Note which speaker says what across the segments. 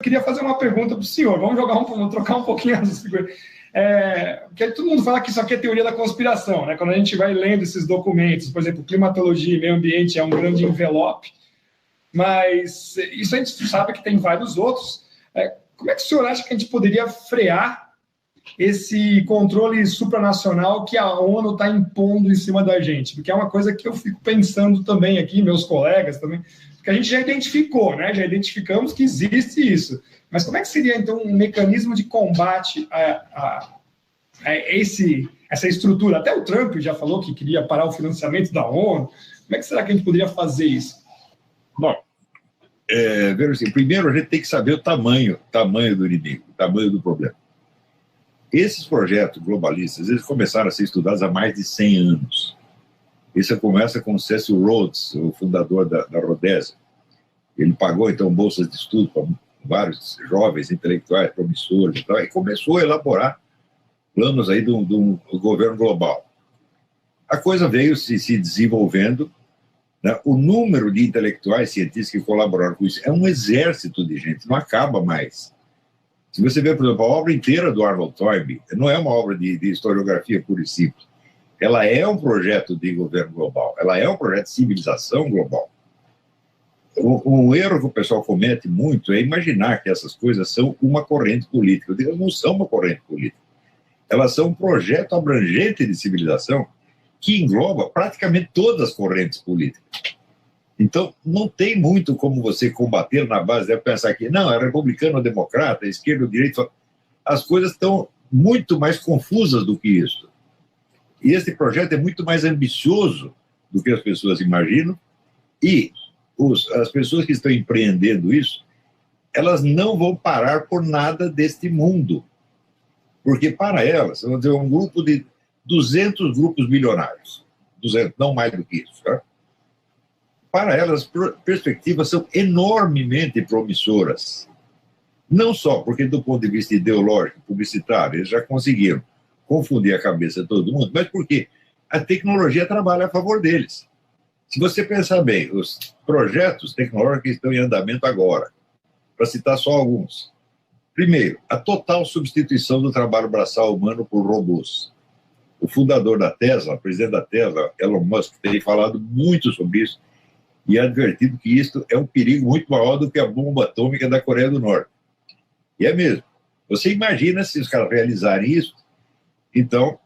Speaker 1: queria fazer uma pergunta para o senhor. Vamos trocar um pouquinho as figuras. Porque todo mundo fala que isso aqui é teoria da conspiração, né? Quando a gente vai lendo esses documentos, por exemplo, climatologia e meio ambiente é um grande envelope, mas isso a gente sabe que tem vários outros. Como é que o senhor acha que a gente poderia frear esse controle supranacional que a ONU está impondo em cima da gente? Porque é uma coisa que eu fico pensando também aqui, meus colegas também, porque a gente já identificou, né? Já identificamos que existe isso. Mas como é que seria, então, um mecanismo de combate a essa estrutura? Até o Trump já falou que queria parar o financiamento da ONU. Como é que será que a gente poderia fazer isso?
Speaker 2: Bom, veja assim, primeiro a gente tem que saber o tamanho do inimigo, o tamanho do problema. Esses projetos globalistas, eles começaram a ser estudados há mais de 100 anos. Isso começa com o Cecil Rhodes, o fundador da Rhodesia. Ele pagou, então, bolsas de estudo para vários jovens intelectuais, promissores e começou a elaborar planos aí do governo global. A coisa veio se desenvolvendo, né? O número de intelectuais, cientistas que colaboraram com isso é um exército de gente, não acaba mais. Se você ver, por exemplo, a obra inteira do Arnold Toynbee, não é uma obra de historiografia pura e simples. Ela é um projeto de governo global, ela é um projeto de civilização global. O erro que o pessoal comete muito é imaginar que essas coisas são uma corrente política. Eu digo, elas não são uma corrente política. Elas são um projeto abrangente de civilização que engloba praticamente todas as correntes políticas. Então, não tem muito como você combater na base de pensar que, não, é republicano ou democrata, é esquerda ou direita. As coisas estão muito mais confusas do que isso. E esse projeto é muito mais ambicioso do que as pessoas imaginam, e as pessoas que estão empreendendo isso, elas não vão parar por nada deste mundo. Porque para elas, vamos dizer, um grupo de 200 grupos milionários, 200, não mais do que isso, tá? Para elas, as perspectivas são enormemente promissoras. Não só porque, do ponto de vista ideológico, publicitário, eles já conseguiram confundir a cabeça de todo mundo, mas porque a tecnologia trabalha a favor deles. Se você pensar bem, os projetos tecnológicos que estão em andamento agora, para citar só alguns. Primeiro, a total substituição do trabalho braçal humano por robôs. O fundador da Tesla, o presidente da Tesla, Elon Musk, tem falado muito sobre isso e advertido que isso é um perigo muito maior do que a bomba atômica da Coreia do Norte. E é mesmo. Você imagina se os caras realizarem isso, então,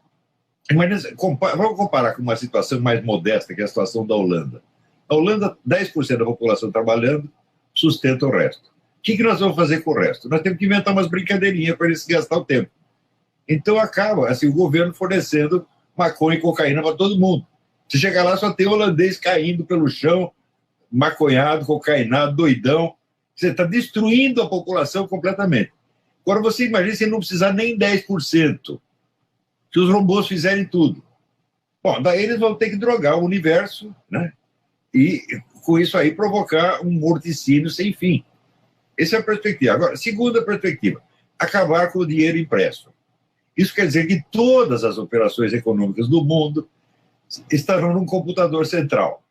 Speaker 2: vamos comparar com uma situação mais modesta, que é a situação da Holanda. Na Holanda, 10% da população trabalhando sustenta o resto. O que nós vamos fazer com o resto? Nós temos que inventar umas brincadeirinhas para eles gastar o tempo. Então acaba assim, o governo fornecendo maconha e cocaína para todo mundo. Se chegar lá, só tem holandês caindo pelo chão, maconhado, cocainado, doidão. Você está destruindo a população completamente. Agora você imagina se não precisar nem 10%. Se os robôs fizerem tudo. Bom, daí eles vão ter que drogar o universo, né? E com isso aí provocar um morticínio sem fim. Essa é a perspectiva. Agora, segunda perspectiva, acabar com o dinheiro impresso. Isso quer dizer que todas as operações econômicas do mundo estarão num computador central.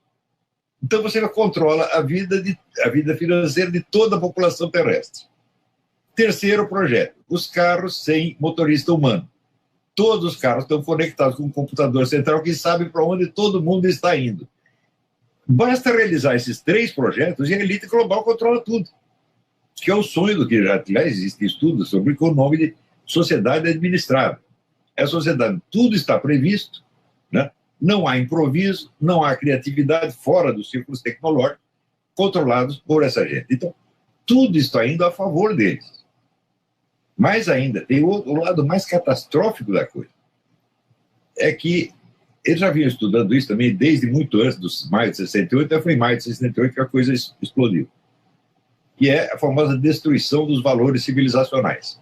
Speaker 2: Então você controla a vida financeira de toda a população terrestre. Terceiro projeto, os carros sem motorista humano. Todos os carros estão conectados com um computador central que sabe para onde todo mundo está indo. Basta realizar esses 3 projetos e a elite global controla tudo. Que é o sonho do que já existe estudos sobre com o nome de sociedade administrada. É a sociedade, tudo está previsto, né? Não há improviso, não há criatividade fora dos círculos tecnológicos controlados por essa gente. Então, tudo está indo a favor deles. Mais ainda, tem o lado mais catastrófico da coisa. É que eles já vinham estudando isso também desde muito antes dos maio de 68, até foi em maio de 68 que a coisa explodiu. Que é a famosa destruição dos valores civilizacionais.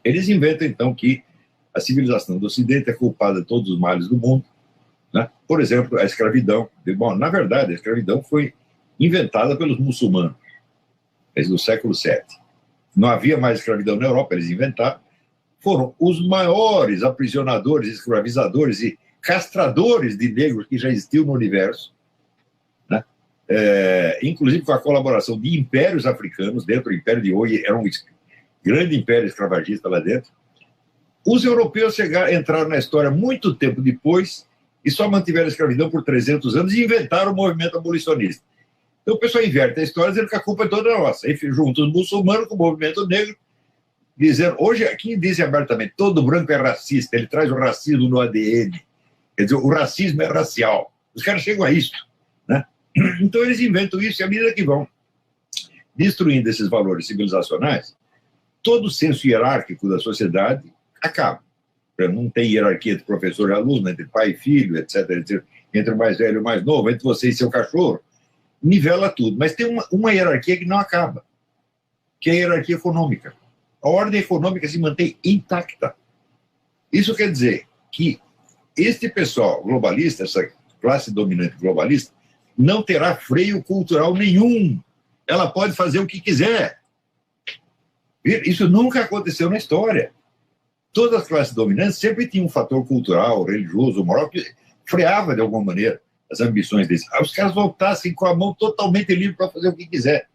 Speaker 2: Eles inventam, então, que a civilização do Ocidente é culpada de todos os males do mundo, né? Por exemplo, a escravidão. Bom, na verdade, a escravidão foi inventada pelos muçulmanos, desde o século VII. Não havia mais escravidão na Europa, eles inventaram. Foram os maiores aprisionadores, escravizadores e castradores de negros que já existiam no universo, né? inclusive com a colaboração de impérios africanos, dentro do Império de Oye, era um grande império escravagista lá dentro. Os europeus entraram na história muito tempo depois e só mantiveram a escravidão por 300 anos e inventaram o movimento abolicionista. Então o pessoal inverte a história dizendo que a culpa é toda nossa. Aí junta os muçulmanos com o movimento negro, dizendo, hoje aqui dizem abertamente, todo branco é racista, ele traz o racismo no ADN. Quer dizer, o racismo é racial. Os caras chegam a isso, né? Então eles inventam isso e à medida que vão destruindo esses valores civilizacionais, todo o senso hierárquico da sociedade acaba. Não tem hierarquia entre professor e aluno, entre pai e filho, etc, etc, entre o mais velho e o mais novo, entre você e seu cachorro. Nivela tudo. Mas tem uma hierarquia que não acaba, que é a hierarquia econômica. A ordem econômica se mantém intacta. Isso quer dizer que este pessoal globalista, essa classe dominante globalista, não terá freio cultural nenhum. Ela pode fazer o que quiser. Isso nunca aconteceu na história. Todas as classes dominantes sempre tinham um fator cultural, religioso, moral, que freava de alguma maneira as ambições deles. Os caras voltassem com a mão totalmente livre para fazer o que quiser.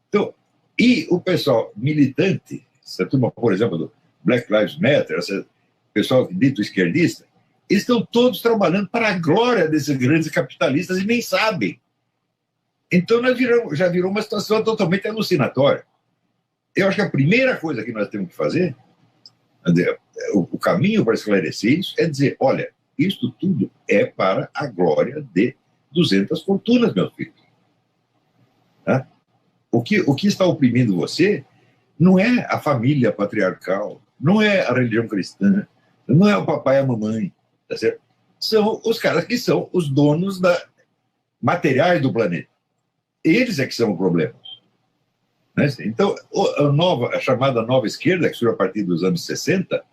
Speaker 2: Então, e o pessoal militante, essa turma, por exemplo, do Black Lives Matter, esse pessoal dito esquerdista, eles estão todos trabalhando para a glória desses grandes capitalistas e nem sabem. Então já virou uma situação totalmente alucinatória. Eu acho que a primeira coisa que nós temos que fazer, o caminho para esclarecer isso, é dizer, olha, isto tudo é para a glória de 200 fortunas, meus filhos. Tá? O que está oprimindo você não é a família patriarcal, não é a religião cristã, não é o papai e a mamãe, tá certo? São os caras que são os donos materiais do planeta. Eles é que são o problema. Né? Então, a chamada nova esquerda, que surgiu a partir dos anos 60,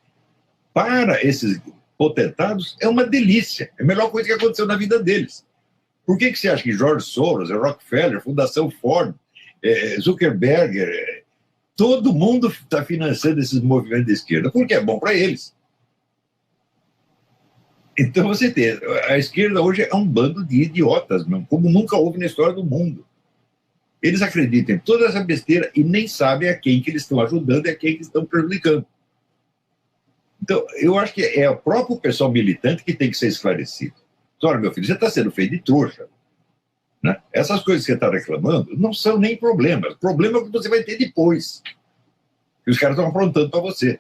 Speaker 2: para esses potentados, é uma delícia. É a melhor coisa que aconteceu na vida deles. Por que você acha que George Soros, Rockefeller, Fundação Ford, Zuckerberg, todo mundo está financiando esses movimentos de esquerda? Porque é bom para eles. Então você tem, a esquerda hoje é um bando de idiotas, mesmo, como nunca houve na história do mundo. Eles acreditam em toda essa besteira e nem sabem a quem que eles estão ajudando e a quem que estão prejudicando. Então, eu acho que é o próprio pessoal militante que tem que ser esclarecido. Então, olha, meu filho, você está sendo feito de trouxa. Né? Essas coisas que você está reclamando não são nem problemas. O problema é o que você vai ter depois. Que os caras estão aprontando para você.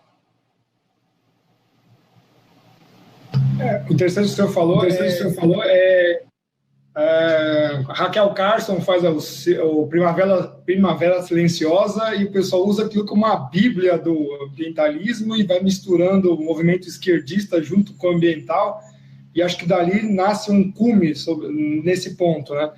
Speaker 1: O interessante que o senhor falou Raquel Carson faz o Primavera Silenciosa e o pessoal usa aquilo como uma bíblia do ambientalismo e vai misturando o movimento esquerdista junto com o ambiental, e acho que dali nasce um cume nesse ponto, né?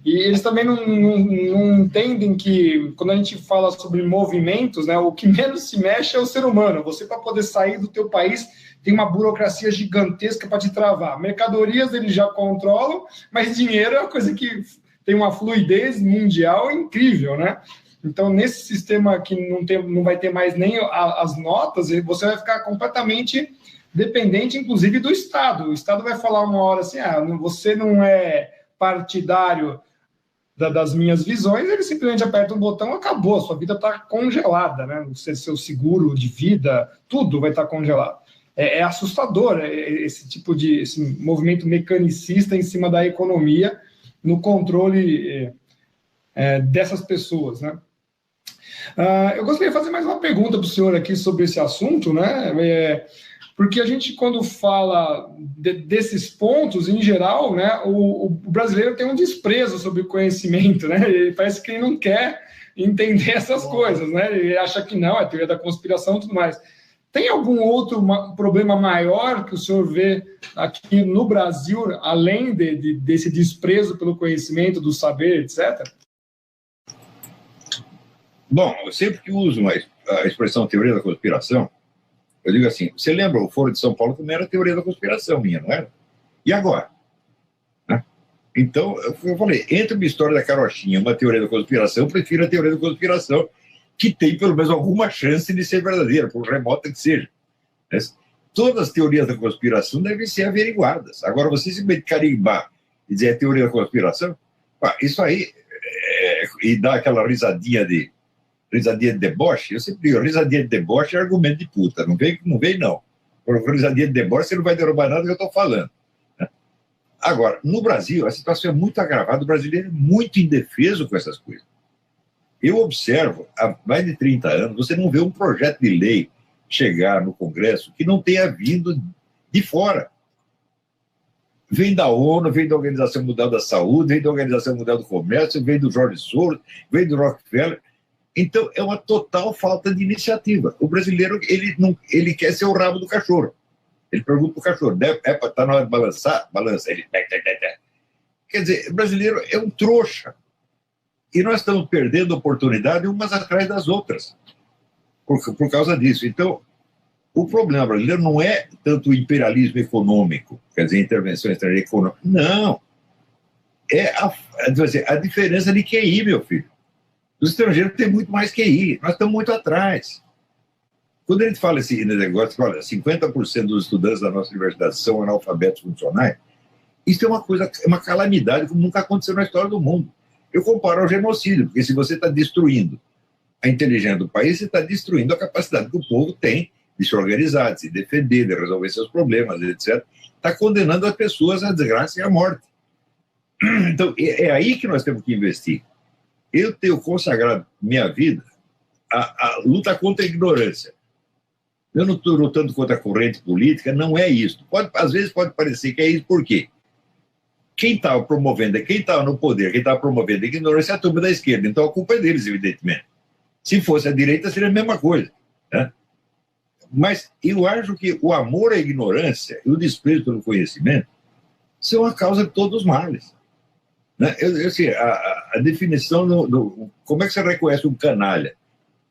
Speaker 1: E eles também não entendem que, quando a gente fala sobre movimentos, né, o que menos se mexe é o ser humano. Você, para poder sair do teu país, tem uma burocracia gigantesca para te travar. Mercadorias eles já controlam, mas dinheiro é uma coisa que tem uma fluidez mundial incrível, né? Então, nesse sistema que não vai ter mais nem as notas, você vai ficar completamente dependente, inclusive, do Estado. O Estado vai falar uma hora assim, você não é partidário das minhas visões, ele simplesmente aperta um botão, acabou, a sua vida está congelada, né? Seu seguro de vida, tudo vai estar congelado. É assustador esse tipo esse movimento mecanicista em cima da economia, no controle dessas pessoas, né? Eu gostaria de fazer mais uma pergunta para o senhor aqui sobre esse assunto, né? Porque a gente, quando fala desses pontos, em geral, né, o brasileiro tem um desprezo sobre o conhecimento, né? Ele parece que ele não quer entender essas coisas, né? Ele acha que não, é teoria da conspiração e tudo mais. Tem algum outro problema maior que o senhor vê aqui no Brasil, além desse desprezo pelo conhecimento, do saber, etc?
Speaker 2: Bom, eu sempre que uso a expressão teoria da conspiração, eu digo assim, você lembra, o Foro de São Paulo também era teoria da conspiração minha, não era? E agora? Né? Então, eu falei, entre uma história da carochinha e uma teoria da conspiração, eu prefiro a teoria da conspiração, que tem pelo menos alguma chance de ser verdadeira, por remota que seja. Mas todas as teorias da conspiração devem ser averiguadas. Agora, você simplesmente carimbar e dizer a teoria da conspiração, isso aí e dá aquela risadinha de deboche, eu sempre digo, risadinha de deboche é argumento de puta, não vem não. Por risadinha de deboche você não vai derrubar nada que eu estou falando. Né? Agora, no Brasil, a situação é muito agravada, o brasileiro é muito indefeso com essas coisas. Eu observo, há mais de 30 anos, você não vê um projeto de lei chegar no Congresso que não tenha vindo de fora. Vem da ONU, vem da Organização Mundial da Saúde, vem da Organização Mundial do Comércio, vem do George Soros, vem do Rockefeller. Então, é uma total falta de iniciativa. O brasileiro, ele quer ser o rabo do cachorro. Ele pergunta para o cachorro, está na hora de balançar? Balança. Ele... Quer dizer, o brasileiro é um trouxa. E nós estamos perdendo oportunidade umas atrás das outras, por causa disso. Então, o problema brasileiro não é tanto o imperialismo econômico, quer dizer, intervenção estrangeira econômica. Não. É a diferença de QI, meu filho. Os estrangeiros têm muito mais QI, nós estamos muito atrás. Quando a gente fala esse negócio, olha, 50% dos estudantes da nossa universidade são analfabetos funcionais, isso é uma calamidade como nunca aconteceu na história do mundo. Eu comparo ao genocídio, porque se você está destruindo a inteligência do país, você está destruindo a capacidade que o povo tem de se organizar, de se defender, de resolver seus problemas, etc. Está condenando as pessoas à desgraça e à morte. Então, é aí que nós temos que investir. Eu tenho consagrado minha vida à luta contra a ignorância. Eu não estou lutando contra a corrente política, não é isso. Às vezes pode parecer que é isso, por quê? Quem estava promovendo, quem estava no poder, quem estava promovendo a ignorância é a turma da esquerda. Então a culpa é deles, evidentemente. Se fosse a direita, seria a mesma coisa. Né? Mas eu acho que o amor à ignorância e o desprezo pelo conhecimento são a causa de todos os males. Né? Assim, a definição como é que você reconhece um canalha?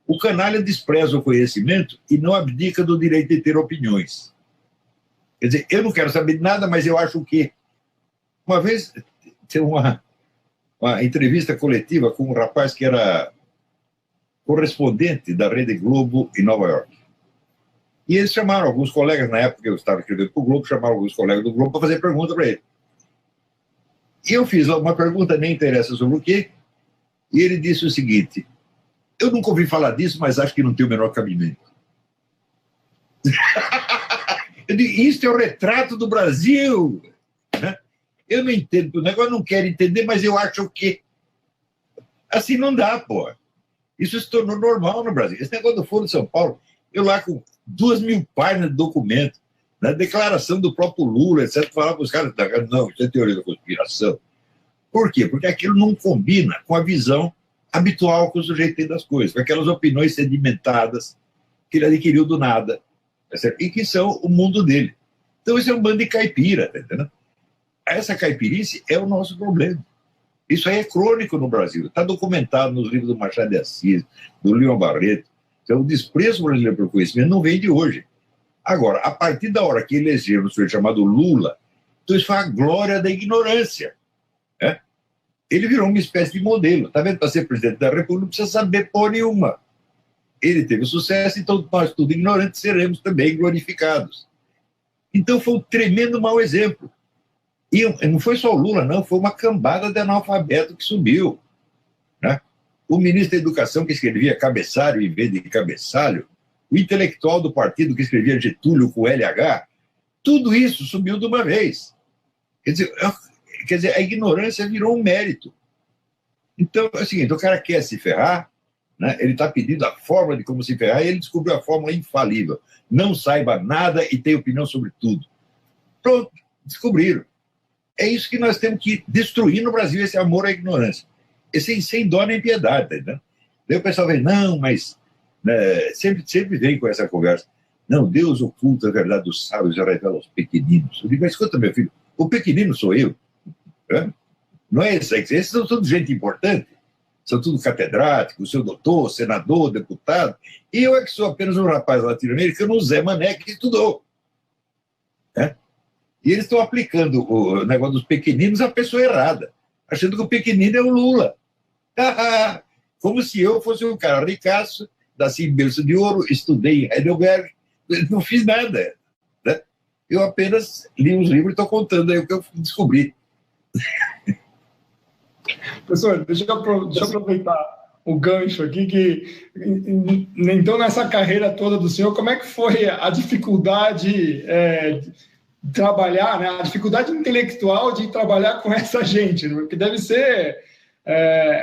Speaker 2: O canalha despreza o conhecimento e não abdica do direito de ter opiniões. Quer dizer, eu não quero saber de nada, mas eu acho que... Uma vez, tem uma entrevista coletiva com um rapaz que era correspondente da Rede Globo em Nova York. E eles chamaram alguns colegas, na época que eu estava escrevendo para o Globo, chamaram alguns colegas do Globo para fazer pergunta para ele. E eu fiz uma pergunta, nem interessa sobre o quê, e ele disse o seguinte: eu nunca ouvi falar disso, mas acho que não tem o menor cabimento. Eu digo, isso é o retrato do Brasil. Né? Eu não entendo o negócio, não quero entender, mas eu acho que assim não dá, pô. Isso se tornou normal no Brasil. Esse negócio do Foro de São Paulo, eu lá com 2.000 páginas de documento, na declaração do próprio Lula, etc., falava para os caras, não, isso é teoria da conspiração. Por quê? Porque aquilo não combina com a visão habitual que o sujeito tem das coisas, com aquelas opiniões sedimentadas que ele adquiriu do nada, e que são o mundo dele. Então, isso é um bando de caipira, tá entendendo? Essa caipirice é o nosso problema. Isso aí é crônico no Brasil. Está documentado nos livros do Machado de Assis, do Leon Barreto. Então, o desprezo brasileiro pelo conhecimento não vem de hoje. Agora, a partir da hora que elegeram um sujeito chamado Lula, então isso foi a glória da ignorância. Né? Ele virou uma espécie de modelo. Está vendo? Para ser presidente da República não precisa saber porra nenhuma. Ele teve sucesso, então nós, tudo ignorantes, seremos também glorificados. Então, foi um tremendo mau exemplo. E não foi só o Lula, não, foi uma cambada de analfabeto que subiu. Né? O ministro da Educação, que escrevia cabeçalho em vez de cabeçalho, o intelectual do partido que escrevia Getúlio com LH, tudo isso subiu de uma vez. Quer dizer, a ignorância virou um mérito. Então, é o seguinte, o cara quer se ferrar, né? Ele está pedindo a fórmula de como se ferrar, e ele descobriu a fórmula infalível. Não saiba nada e tenha opinião sobre tudo. Pronto, descobriram. É isso que nós temos que destruir no Brasil, esse amor à ignorância. Esse sem dó nem piedade, tá entendendo? Daí o pessoal vem, não, mas... Né, sempre vem com essa conversa. Não, Deus oculta a verdade dos sábios e revela aos pequeninos. Eu digo, mas escuta, meu filho, o pequenino sou eu. Né? Não é isso aí. Esses são todos gente importante. São tudo catedráticos, seu doutor, senador, deputado. E eu é que sou apenas um rapaz latino-americano, o Zé Mané, que estudou. Né? E eles estão aplicando o negócio dos pequeninos à pessoa errada, achando que o pequenino é o Lula. Como se eu fosse um cara ricaço, nasci em berço de ouro, estudei em Heidelberg, não fiz nada. Né? Eu apenas li os livros e estou contando aí o que eu descobri.
Speaker 1: Professor, deixa eu aproveitar o gancho aqui, que então nessa carreira toda do senhor, como é que foi a dificuldade de trabalhar, né? A dificuldade intelectual de trabalhar com essa gente, né? Porque deve ser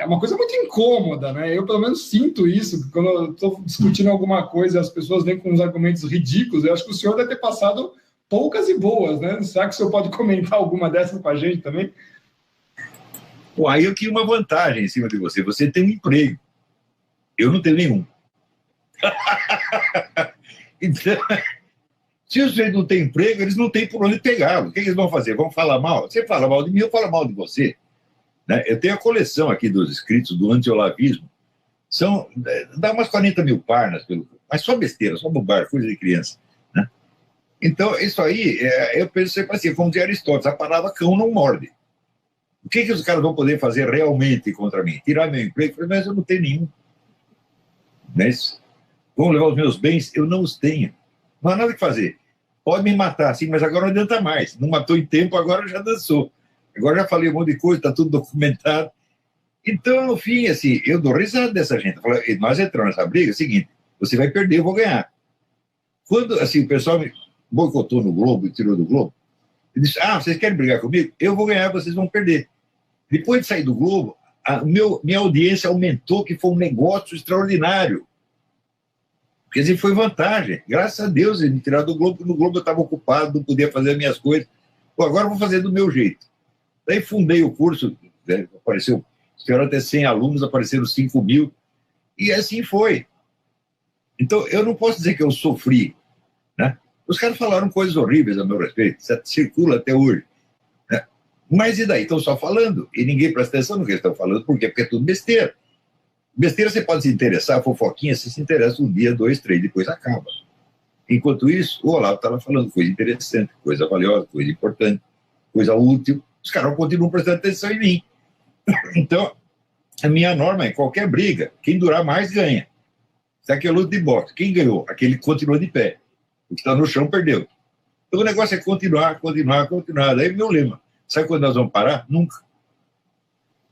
Speaker 1: uma coisa muito incômoda, né? Eu, pelo menos, sinto isso, quando eu estou discutindo alguma coisa e as pessoas vêm com uns argumentos ridículos. Eu acho que o senhor deve ter passado poucas e boas, né? Será que o senhor pode comentar alguma dessas com a gente também?
Speaker 2: Pô, aí eu tinha uma vantagem em cima de você. Você tem um emprego. Eu não tenho nenhum. Então, se os sujeito não têm emprego, eles não têm por onde pegá-lo. O que eles vão fazer? Vão falar mal? Você fala mal de mim, eu falo mal de você. Né? Eu tenho a coleção aqui dos escritos do anti-olavismo. Dá umas 40 mil páginas, mas só besteira, só bobagem, coisa de criança. Né? Então, isso aí, eu penso sempre assim, como dizia Aristóteles, a palavra cão não morde. O que os caras vão poder fazer realmente contra mim? Tirar meu emprego? Mas eu não tenho nenhum. Mas vão levar os meus bens? Eu não os tenho. Não há nada que fazer. Pode me matar, sim, mas agora não adianta mais. Não matou em tempo, agora já dançou. Agora já falei um monte de coisa, está tudo documentado. Então, no fim, assim, eu dou risada dessa gente. Eu falo, nós entramos nessa briga, é o seguinte, você vai perder, eu vou ganhar. Quando, assim, o pessoal me boicotou no Globo e tirou do Globo, ele disse, vocês querem brigar comigo? Eu vou ganhar, vocês vão perder. Depois de sair do Globo, minha audiência aumentou, que foi um negócio extraordinário. Quer dizer, foi vantagem. Graças a Deus, eles me tiraram do Globo, porque no Globo eu estava ocupado, não podia fazer as minhas coisas. Pô, agora eu vou fazer do meu jeito. Daí fundei o curso, né, apareceu, tiveram até 100 alunos, apareceram 5 mil, e assim foi. Então, eu não posso dizer que eu sofri, né? Os caras falaram coisas horríveis a meu respeito, isso circula até hoje. Né? Mas e daí? Estão só falando, e ninguém presta atenção no que eles estão falando, por quê? Porque é tudo besteira. Besteira você pode se interessar, fofoquinha, você se interessa um dia, 2, 3, depois acaba. Enquanto isso, o Olavo estava falando coisa interessante, coisa valiosa, coisa importante, coisa útil, os caras continuam prestando atenção em mim. Então, a minha norma é qualquer briga, quem durar mais ganha. Isso aqui é luta de boxe. Quem ganhou? Aquele que continua de pé. O que está no chão perdeu. Então o negócio é continuar. Daí é o meu lema. Sabe quando nós vamos parar? Nunca.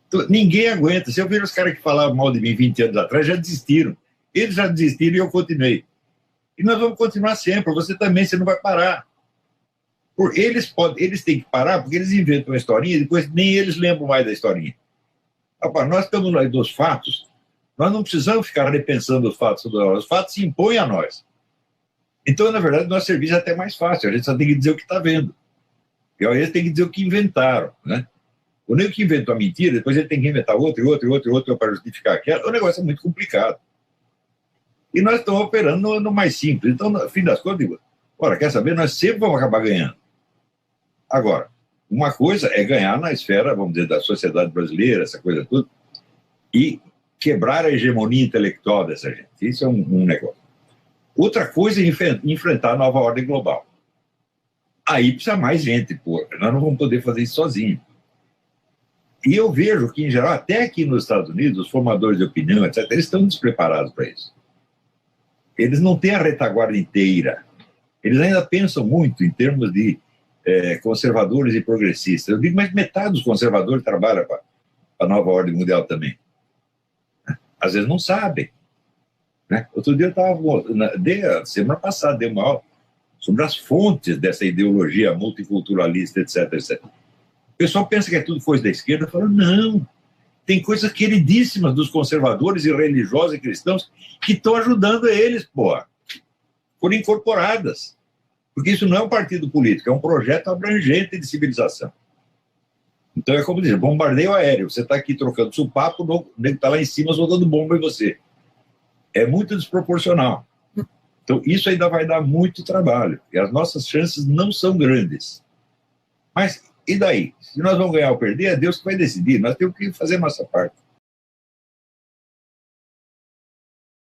Speaker 2: Então, ninguém aguenta. Se eu ver os caras que falavam mal de mim 20 anos atrás, já desistiram. Eles já desistiram e eu continuei. E nós vamos continuar sempre. Você também, você não vai parar. Eles têm que parar porque eles inventam uma historinha e depois nem eles lembram mais da historinha. Rapaz, nós estamos lá dos fatos, nós não precisamos ficar repensando os fatos. Os fatos se impõem a nós. Então, na verdade, nosso serviço é até mais fácil. A gente só tem que dizer o que está vendo. E aí eles têm que dizer o que inventaram. Né? O nego que inventou a mentira, depois ele tem que inventar outro para justificar aquela. O negócio é muito complicado. E nós estamos operando no mais simples. Então, no fim das contas, digo, quer saber? Nós sempre vamos acabar ganhando. Agora, uma coisa é ganhar na esfera, vamos dizer, da sociedade brasileira, essa coisa toda, e quebrar a hegemonia intelectual dessa gente. Isso é um negócio. Outra coisa é enfrentar a nova ordem global. Aí precisa mais gente, pô. Nós não vamos poder fazer isso sozinhos. E eu vejo que, em geral, até aqui nos Estados Unidos, os formadores de opinião, etc., eles estão despreparados para isso. Eles não têm a retaguarda inteira. Eles ainda pensam muito em termos de conservadores e progressistas. Eu digo, mas metade dos conservadores trabalha para a nova ordem mundial também. Às vezes não sabem. Né? Outro dia eu estava, semana passada, dei uma aula sobre as fontes dessa ideologia multiculturalista, etc, etc. O pessoal pensa que é tudo coisa da esquerda. Eu falo, não. Tem coisas queridíssimas dos conservadores e religiosos e cristãos que estão ajudando eles, pô. Foram incorporadas. Porque isso não é um partido político, é um projeto abrangente de civilização. Então é como dizer, bombardeio aéreo. Você está aqui trocando sopapo, o nego está lá em cima soltando bomba em você. É muito desproporcional. Então isso ainda vai dar muito trabalho. E as nossas chances não são grandes. Mas e daí? Se nós vamos ganhar ou perder, é Deus que vai decidir. Nós temos que fazer a nossa parte.